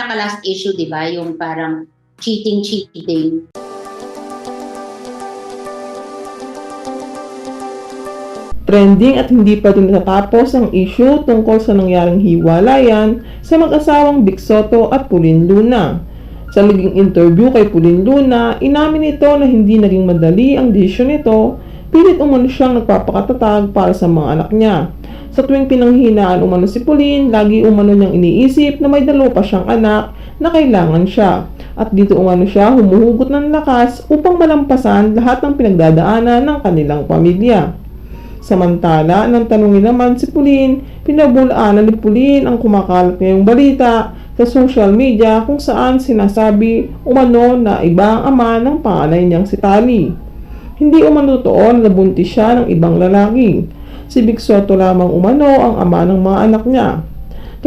pinaka-last issue, di ba? Yung parang cheating. Trending at hindi pa din natatapos ang issue tungkol sa nangyaring hiwalayan sa mag-asawang Vic Soto at Pauline Luna. Sa naging interview kay Pauline Luna, inamin nito na hindi naging madali ang desisyon nito, pilit umano siyang nagpapakatatag para sa mga anak niya. Sa tuwing pinanghinaan umano si Pauline, lagi umano niyang iniisip na may dalawa pa siyang anak na kailangan siya. At dito umano siya humuhugot ng lakas upang malampasan lahat ng pinagdadaanan ng kanilang pamilya. Samantala, nang tanungin naman si Pauline, pinabulaanan ni Pauline ang kumakalat ngayong balita sa social media kung saan sinasabi umano na iba ang ama ng panganay niyang si Tali. Hindi umano totoo na nabuntis siya ng ibang lalaki. Si Vic Soto lamang umano ang ama ng mga anak niya.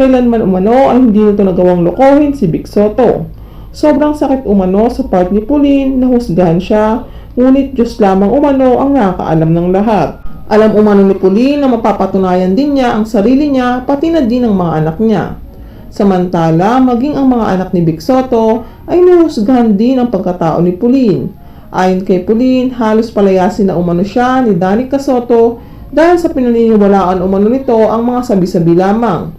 Kailanman umano ay hindi nito nagawang lokohin si Vic Soto. Sobrang sakit umano sa part ni Pauline na husgahan siya, ngunit Diyos lamang umano ang nakakaalam ng lahat. Alam umano ni Pauline na mapapatunayan din niya ang sarili niya pati na din ang mga anak niya. Samantala, maging ang mga anak ni Vic Soto ay nahusgahan din ang pagkatao ni Pauline. Ayon kay Pauline, halos palayasin na umano siya ni Danica Soto dahil sa pinaniniwalaan umano nito ang mga sabi-sabi lamang.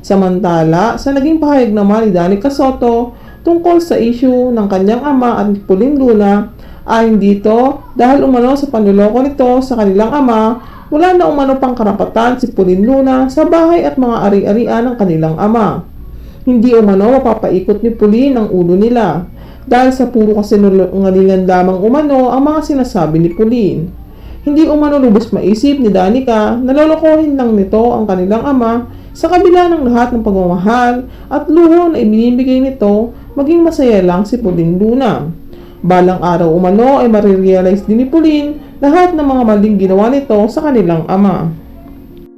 Samantala, sa naging pahayag naman ni Danica Soto tungkol sa issue ng kanyang ama at Pauline Luna, ayon dito, dahil umano sa panloloko nito sa kanilang ama, wala na umano pang karapatan si Pauline Luna sa bahay at mga ari-arian ng kanilang ama. Hindi umano mapapaikot ni Pauline ang ulo nila, dahil sa puro kasinungalingan lamang umano ang mga sinasabi ni Pauline. Hindi umano lubos maisip ni Danica na lolokohin lang nito ang kanilang ama sa kabila ng lahat ng pagmamahal at luho na ibinibigay nito, maging masaya lang si Pauline Luna. Balang araw umano ay marirealize din ni Pauline lahat ng mga maling ginawa nito sa kanilang ama.